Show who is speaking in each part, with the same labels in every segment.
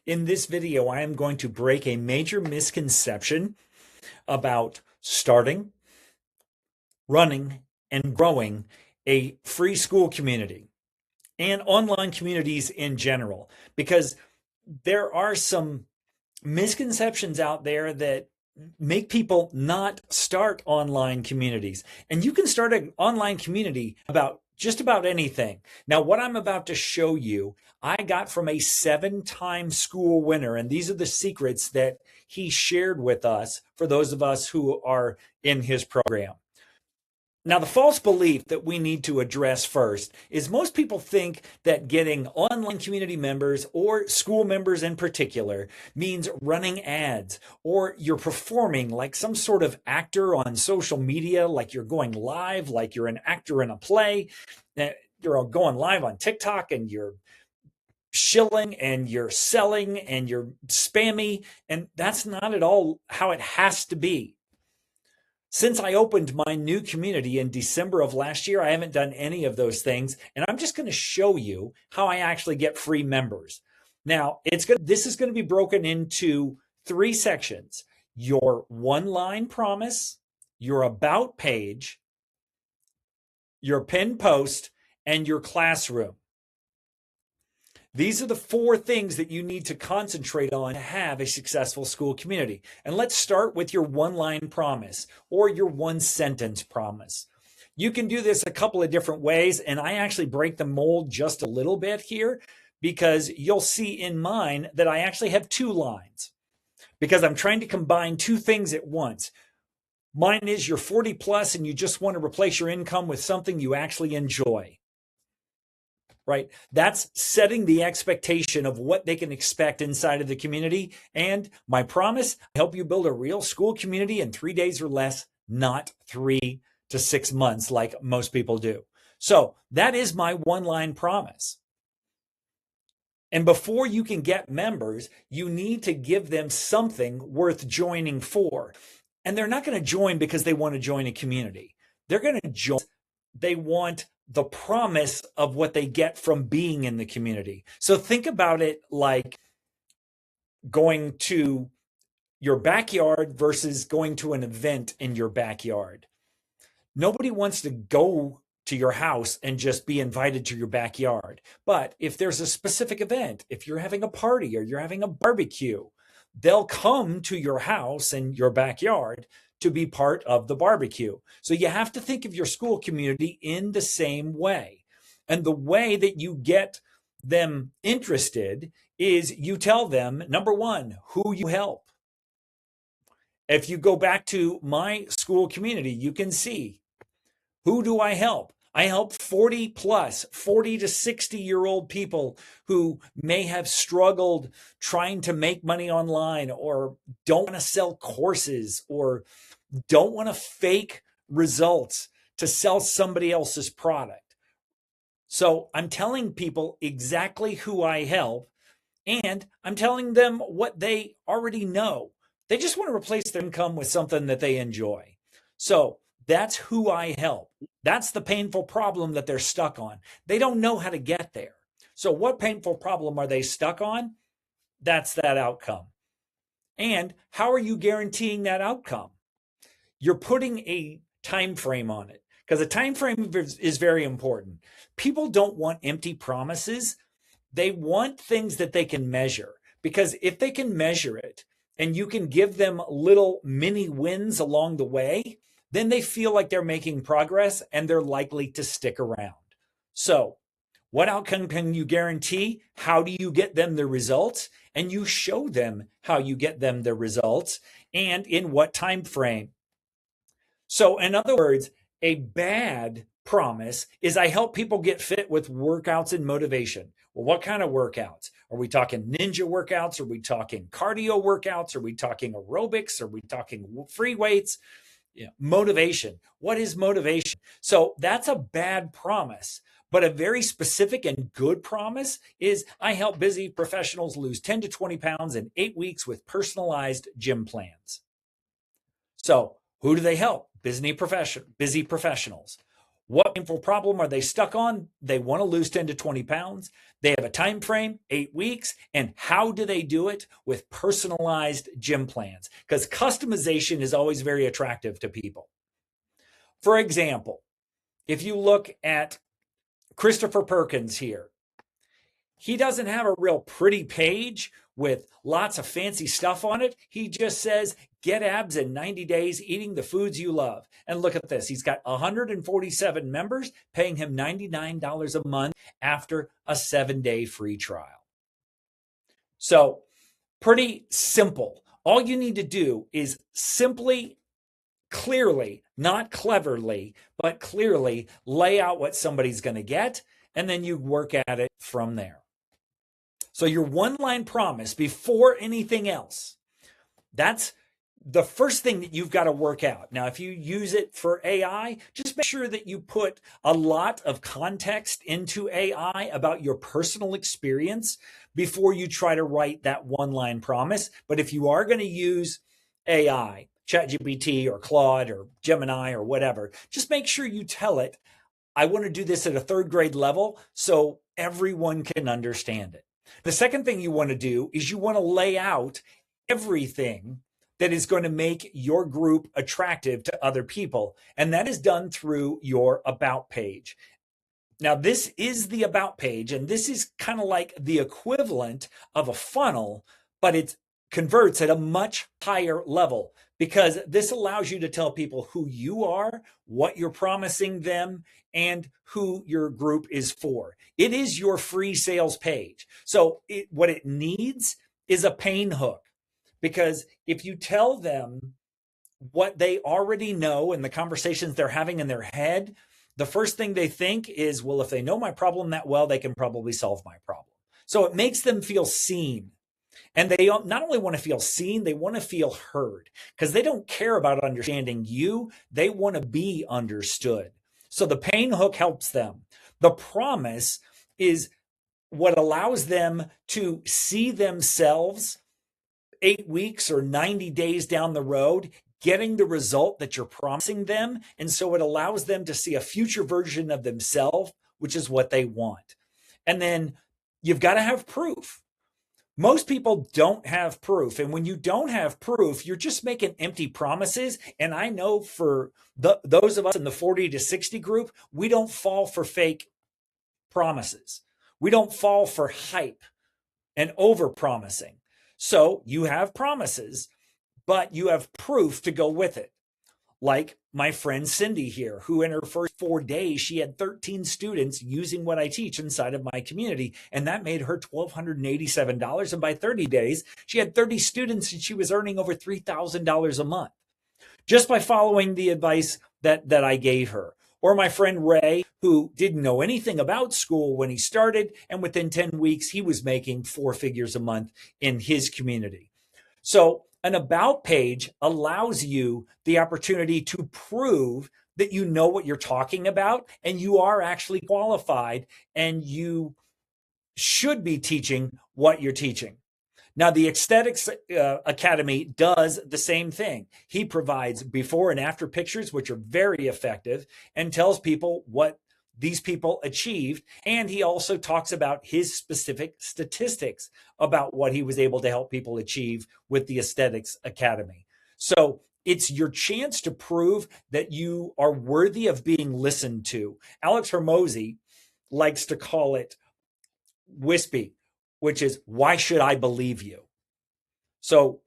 Speaker 1: In this video, I am going to break a major misconception about starting, running, and growing a free school community and online communities in general, because there are some misconceptions out there that make people not start online communities. And you can start an online community about just about anything. Now, what I'm about to show you, I got from a 7-time Skool winner. And these are the secrets that he shared with us for those of us who are in his program. Now, the false belief that we need to address first is most people think that getting online community members or Skool members in particular means running ads, or you're performing like some sort of actor on social media, like you're going live, like you're an actor in a play. You're going live on TikTok and you're shilling and you're selling and you're spammy. And that's not at all how it has to be. Since I opened my new community in December of last year, I haven't done any of those things. And I'm just going to show you how I actually get free members. Now, this is going to be broken into 3 sections: your one-line promise, your about page, your pinned post, and your classroom. These are the 4 things that you need to concentrate on to have a successful Skool community. And let's start with your one-line promise or your one-sentence promise. You can do this a couple of different ways, and I actually break the mold just a little bit here because you'll see in mine that I actually have 2 lines because I'm trying to combine 2 things at once. Mine is you're 40 plus and you just want to replace your income with something you actually enjoy. Right? That's setting the expectation of what they can expect inside of the community. And my promise, I help you build a real Skool community in 3 days or less, not 3 to 6 months like most people do. So that is my one-line promise. And before you can get members, you need to give them something worth joining for. And they're not going to join because they want to join a community. They're going to join. They want the promise of what they get from being in the community. So think about it like going to your backyard versus going to an event in your backyard. Nobody wants to go to your house and just be invited to your backyard. But if there's a specific event, if you're having a party or you're having a barbecue, they'll come to your house and your backyard to be part of the barbecue. So you have to think of your Skool community in the same way. And the way that you get them interested is you tell them, number 1, who you help. If you go back to my Skool community, you can see, who do I help? I help 40 plus, 40 to 60-year-old people who may have struggled trying to make money online or don't want to sell courses or don't want to fake results to sell somebody else's product. So I'm telling people exactly who I help, and I'm telling them what they already know. They just want to replace their income with something that they enjoy. So that's who I help. That's the painful problem that they're stuck on. They don't know how to get there. So what painful problem are they stuck on? That's that outcome. And how are you guaranteeing that outcome? You're putting a time frame on it, because a time frame is very important. People don't want empty promises. They want things that they can measure, because if they can measure it and you can give them little mini wins along the way, then they feel like they're making progress and they're likely to stick around. So what outcome can you guarantee? How do you get them the results? And you show them how you get them the results and in what time frame. So in other words, a bad promise is I help people get fit with workouts and motivation. Well, what kind of workouts? Are we talking ninja workouts? Are we talking cardio workouts? Are we talking aerobics? Are we talking free weights? Motivation. What is motivation? So that's a bad promise. But a very specific and good promise is I help busy professionals lose 10 to 20 pounds in 8 weeks with personalized gym plans. So who do they help? Busy professionals. What painful problem are they stuck on? They want to lose 10 to 20 pounds. They have a time frame, 8 weeks. And how do they do it? With personalized gym plans, because customization is always very attractive to people. For example, if you look at Christopher Perkins here, he doesn't have a real pretty page with lots of fancy stuff on it. He just says, get abs in 90 days eating the foods you love. And look at this. He's got 147 members paying him $99 a month after a 7-day free trial. So pretty simple. All you need to do is simply, clearly, not cleverly, but clearly lay out what somebody's going to get, and then you work at it from there. So your one-line promise before anything else, that's the first thing that you've got to work out. Now, if you use it for AI, just make sure that you put a lot of context into AI about your personal experience before you try to write that one-line promise. But if you are going to use AI, ChatGPT or Claude or Gemini or whatever, just make sure you tell it, I want to do this at a 3rd grade level so everyone can understand it. The second thing you want to do is you want to lay out everything that is going to make your group attractive to other people. And that is done through your About page. Now, this is the About page, and this is kind of like the equivalent of a funnel, but it converts at a much higher level, because this allows you to tell people who you are, what you're promising them, and who your group is for. It is your free sales page. So what it needs is a pain hook, because if you tell them what they already know and the conversations they're having in their head, the first thing they think is, well, if they know my problem that well, they can probably solve my problem. So it makes them feel seen. And they not only want to feel seen, they want to feel heard, because they don't care about understanding you. They want to be understood. So the pain hook helps them. The promise is what allows them to see themselves 8 weeks or 90 days down the road, getting the result that you're promising them. And so it allows them to see a future version of themselves, which is what they want. And then you've got to have proof. Most people don't have proof. And when you don't have proof, you're just making empty promises. And I know for those of us in the 40 to 60 group, we don't fall for fake promises. We don't fall for hype and over promising. So you have promises, but you have proof to go with it. Like my friend Cindy here, who in her first 4 days, she had 13 students using what I teach inside of my community. And that made her $1,287. And by 30 days, she had 30 students and she was earning over $3,000 a month just by following the advice that I gave her. Or my friend Ray, who didn't know anything about Skool when he started. And within 10 weeks, he was making 4 figures a month in his community. So an About page allows you the opportunity to prove that you know what you're talking about and you are actually qualified and you should be teaching what you're teaching. Now, the Aesthetics Academy does the same thing. He provides before and after pictures, which are very effective, and tells people what these people achieved. And he also talks about his specific statistics about what he was able to help people achieve with the Aesthetics Academy. So it's your chance to prove that you are worthy of being listened to. Alex Hormozy likes to call it WISPY, which is, why should I believe you? So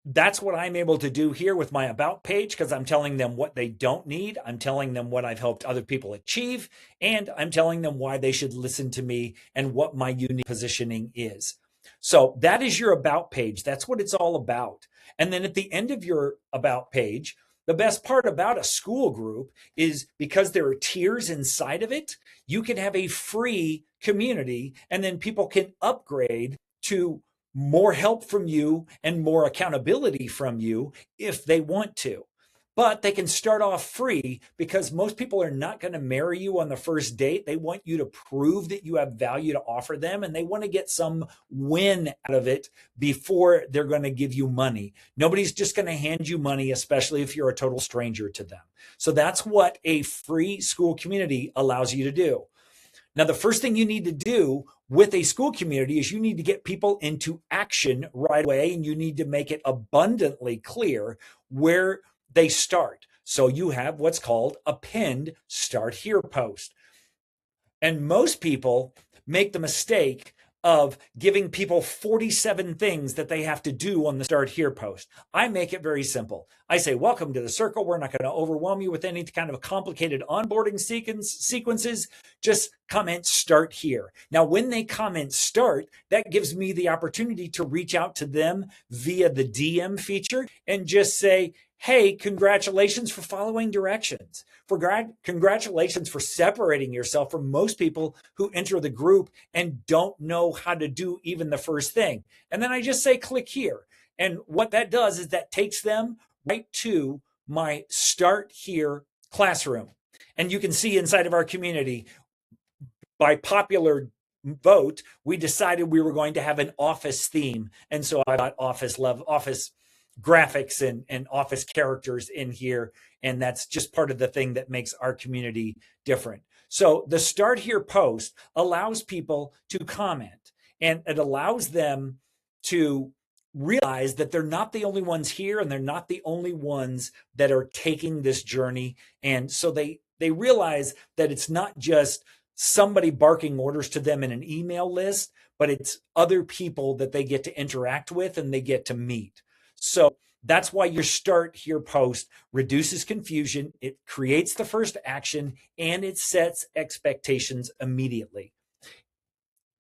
Speaker 1: that's what I'm able to do here with my About page, because I'm telling them what they don't need. I'm telling them what I've helped other people achieve, and I'm telling them why they should listen to me and what my unique positioning is. So that is your About page. That's what it's all about. And then at the end of your About page, the best part about a Skool group is because there are tiers inside of it, you can have a free community, and then people can upgrade to more help from you and more accountability from you if they want to. But they can start off free because most people are not going to marry you on the first date. They want you to prove that you have value to offer them, and they want to get some win out of it before they're going to give you money. Nobody's just going to hand you money, especially if you're a total stranger to them. So that's what a free Skool community allows you to do. Now, the first thing you need to do with a Skool community is you need to get people into action right away, and you need to make it abundantly clear where they start. So you have what's called a pinned start here post. And most people make the mistake of giving people 47 things that they have to do on the start here post. I make it very simple. I say, welcome to the circle. We're not going to overwhelm you with any kind of complicated onboarding sequences. Just comment start here. Now, when they comment start, that gives me the opportunity to reach out to them via the DM feature and just say, hey, congratulations for following directions. Congratulations for separating yourself from most people who enter the group and don't know how to do even the first thing. And then I just say, click here. And what that does is that takes them right to my Start Here classroom. And you can see inside of our community, by popular vote, we decided we were going to have an office theme. And so I got office graphics and office characters in here. And that's just part of the thing that makes our community different. So the Start Here post allows people to comment, and it allows them to realize that they're not the only ones here, and they're not the only ones that are taking this journey. And so they realize that it's not just somebody barking orders to them in an email list, but it's other people that they get to interact with and they get to meet. So that's why your Start Here post reduces confusion, it creates the first action, and it sets expectations immediately.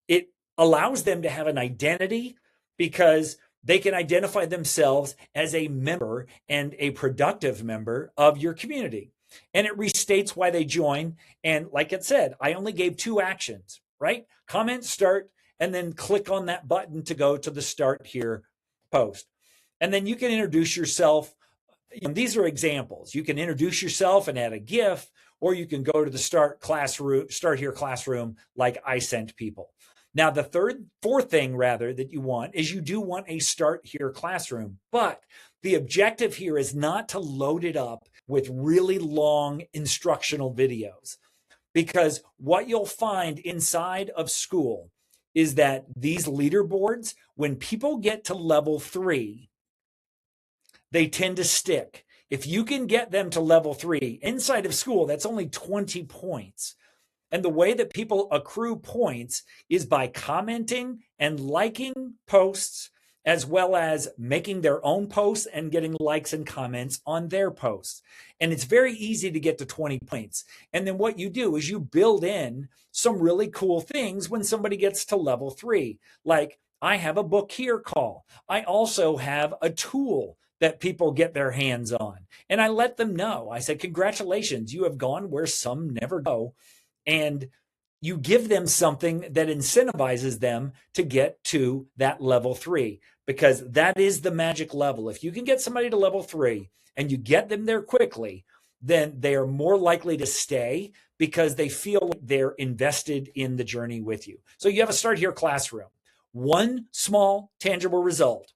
Speaker 1: It allows them to have an identity because they can identify themselves as a member and a productive member of your community. And it restates why they join. And like it said, I only gave 2 actions, right? Comment, start, and then click on that button to go to the Start Here post. And then you can introduce yourself. These are examples. You can introduce yourself and add a GIF, or you can go to the Start Here classroom like I sent people. Now, the fourth thing that you want is you do want a Start Here classroom, but the objective here is not to load it up with really long instructional videos, because what you'll find inside of Skool is that these leaderboards, when people get to level 3, they tend to stick. If you can get them to level 3 inside of Skool, that's only 20 points. And the way that people accrue points is by commenting and liking posts, as well as making their own posts and getting likes and comments on their posts. And it's very easy to get to 20 points. And then what you do is you build in some really cool things when somebody gets to level 3. Like, I have a book here call. I also have a tool that people get their hands on. And I let them know. I said, congratulations, you have gone where some never go. And you give them something that incentivizes them to get to that level 3, because that is the magic level. If you can get somebody to level 3 and you get them there quickly, then they are more likely to stay because they feel like they're invested in the journey with you. So you have a Start Here classroom. One small tangible result.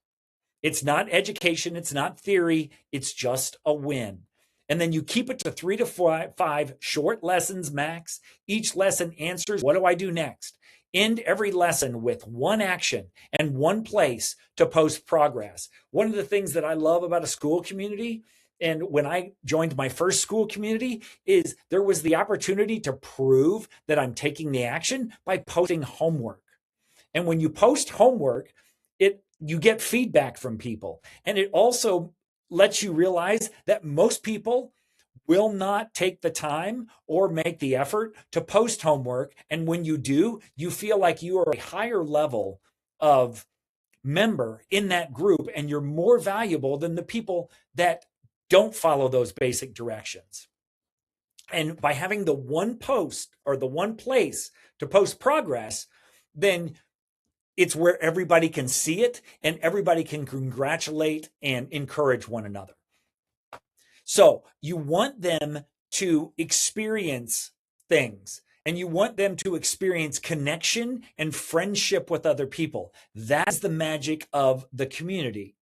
Speaker 1: It's not education. It's not theory. It's just a win. And then you keep it to 3 to 5 short lessons max. Each lesson answers, what do I do next? End every lesson with one action and one place to post progress. One of the things that I love about a Skool community, and when I joined my first Skool community, is there was the opportunity to prove that I'm taking the action by posting homework. And when you post homework, you get feedback from people. And it also lets you realize that most people will not take the time or make the effort to post homework. And when you do, you feel like you are a higher level of member in that group, and you're more valuable than the people that don't follow those basic directions. And by having the one post or the one place to post progress, then it's where everybody can see it and everybody can congratulate and encourage one another. So you want them to experience things, and you want them to experience connection and friendship with other people. That's the magic of the community,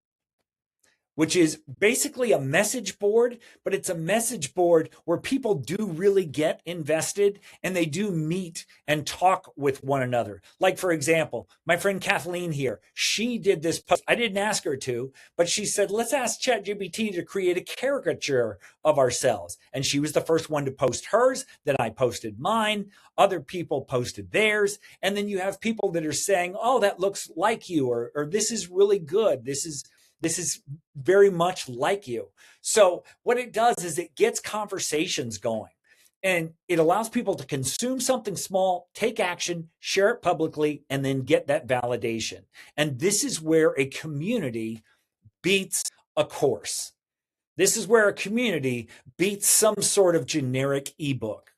Speaker 1: which is basically a message board, but it's a message board where people do really get invested and they do meet and talk with one another. Like, for example, my friend Kathleen here, she did this post. I didn't ask her to, but she said, let's ask ChatGPT to create a caricature of ourselves. And she was the first one to post hers. Then I posted mine. Other people posted theirs. And then you have people that are saying, oh, that looks like you, or this is really good. This is very much like you. So what it does is it gets conversations going, and it allows people to consume something small, take action, share it publicly, and then get that validation. And this is where a community beats a course. This is where a community beats some sort of generic ebook.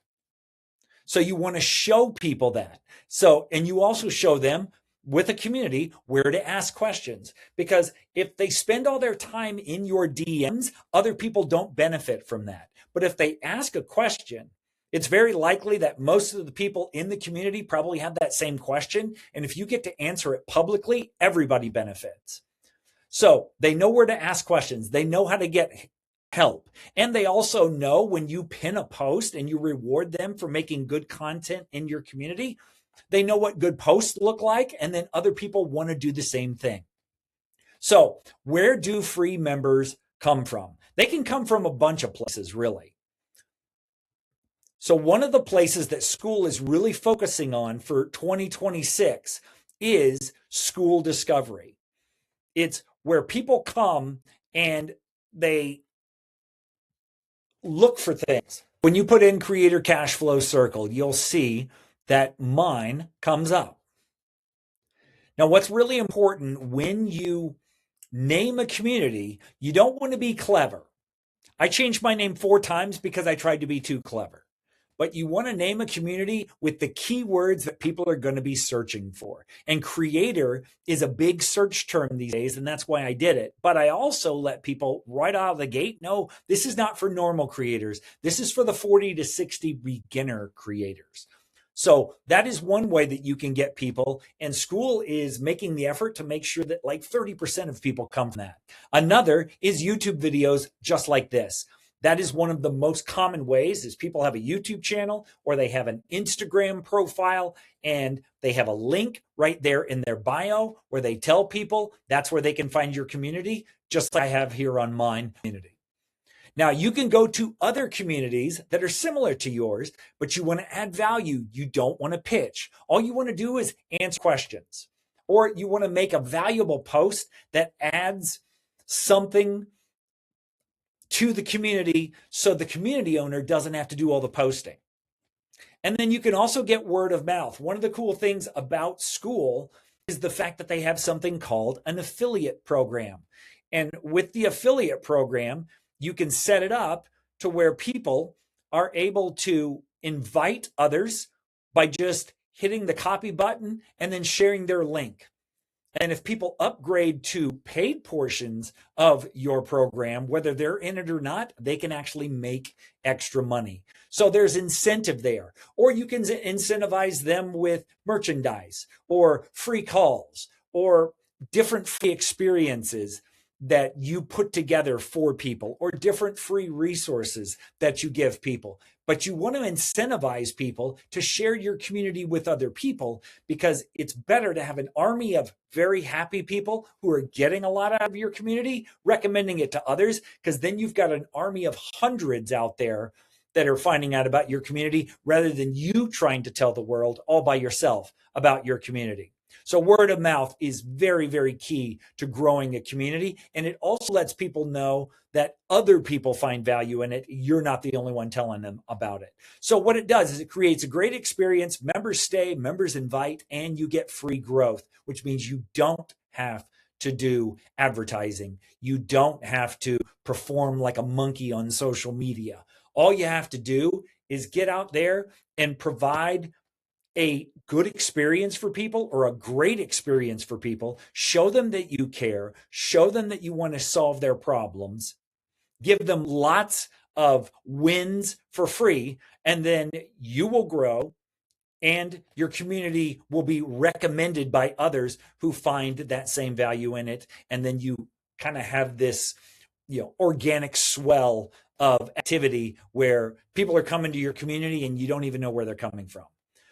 Speaker 1: So you want to show people that. So, and you also show them with a community where to ask questions, because if they spend all their time in your DMs, other people don't benefit from that. But if they ask a question, it's very likely that most of the people in the community probably have that same question. And if you get to answer it publicly, everybody benefits. So they know where to ask questions. They know how to get help. And they also know when you pin a post and you reward them for making good content in your community, they know what good posts look like, and then other people want to do the same thing. So where do free members come from? They can come from a bunch of places, really. So one of the places that Skool is really focusing on for 2026 is Skool discovery. It's where people come and they look for things. When you put in Creator Cash Flow Circle, you'll see that mine comes up. Now, what's really important when you name a community, you don't want to be clever. I changed my name 4 times because I tried to be too clever. But you want to name a community with the keywords that people are going to be searching for. And creator is a big search term these days, and that's why I did it. But I also let people right out of the gate know this is not for normal creators. This is for the 40 to 60 beginner creators. So that is one way that you can get people, and Skool is making the effort to make sure that like 30% of people come from that. Another is YouTube videos just like this. That is one of the most common ways is people have a YouTube channel or they have an Instagram profile and they have a link right there in their bio where they tell people that's where they can find your community, just like I have here on mine community. Now, you can go to other communities that are similar to yours, but you want to add value. You don't want to pitch. All you want to do is answer questions, or you want to make a valuable post that adds something to the community so the community owner doesn't have to do all the posting. And then you can also get word of mouth. One of the cool things about Skool is the fact that they have something called an affiliate program. And with the affiliate program, you can set it up to where people are able to invite others by just hitting the copy button and then sharing their link. And if people upgrade to paid portions of your program, whether they're in it or not, they can actually make extra money. So there's incentive there. Or you can incentivize them with merchandise or free calls or different free experiences that you put together for people, or different free resources that you give people. But you want to incentivize people to share your community with other people, because it's better to have an army of very happy people who are getting a lot out of your community, recommending it to others, because then you've got an army of hundreds out there that are finding out about your community rather than you trying to tell the world all by yourself about your community. So word of mouth is very, very key to growing a community. And it also lets people know that other people find value in it. You're not the only one telling them about it. So what it does is it creates a great experience. Members stay, members invite, and you get free growth, which means you don't have to do advertising. You don't have to perform like a monkey on social media. All you have to do is get out there and provide a good experience for people, or a great experience for people. Show them that you care, show them that you want to solve their problems, give them lots of wins for free, and then you will grow and your community will be recommended by others who find that same value in it. And then you kind of have this, organic swell of activity where people are coming to your community and you don't even know where they're coming from.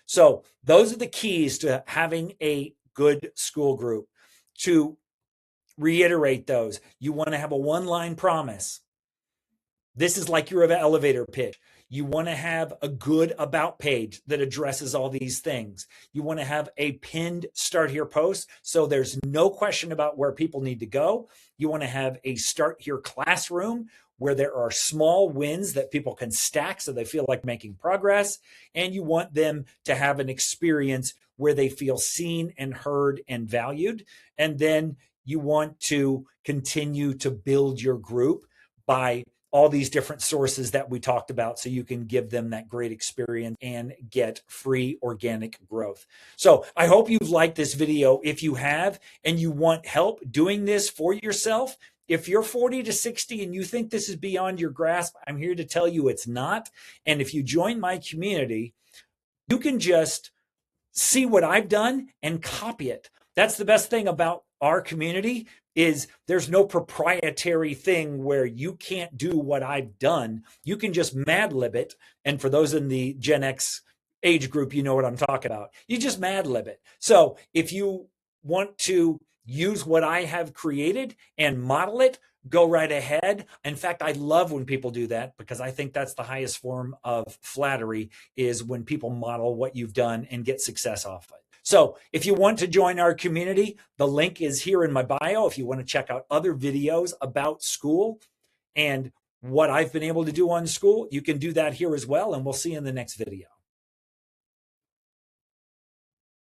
Speaker 1: So those are the keys to having a good school group. To reiterate those, you want to have a one-line promise. This is like your elevator pitch. You want to have a good about page that addresses all these things. You want to have a pinned start here post so there's no question about where people need to go. You want to have a start here classroom where there are small wins that people can stack so they feel like making progress. And you want them to have an experience where they feel seen and heard and valued. And then you want to continue to build your group by all these different sources that we talked about so you can give them that great experience and get free organic growth. So I hope you've liked this video. If you have and you want help doing this for yourself, if you're 40 to 60 and you think this is beyond your grasp, I'm here to tell you it's not. And if you join my community, you can just see what I've done and copy it. That's the best thing about our community is there's no proprietary thing where you can't do what I've done. You can just Mad Lib it. And for those in the Gen X age group, you know what I'm talking about. You just Mad Lib it. So if you want to use what I have created and model it, go right ahead. In fact, I love when people do that because I think that's the highest form of flattery is when people model what you've done and get success off of it. So if you want to join our community, the link is here in my bio. If you want to check out other videos about Skool and what I've been able to do on Skool, you can do that here as well. And we'll see you in the next video.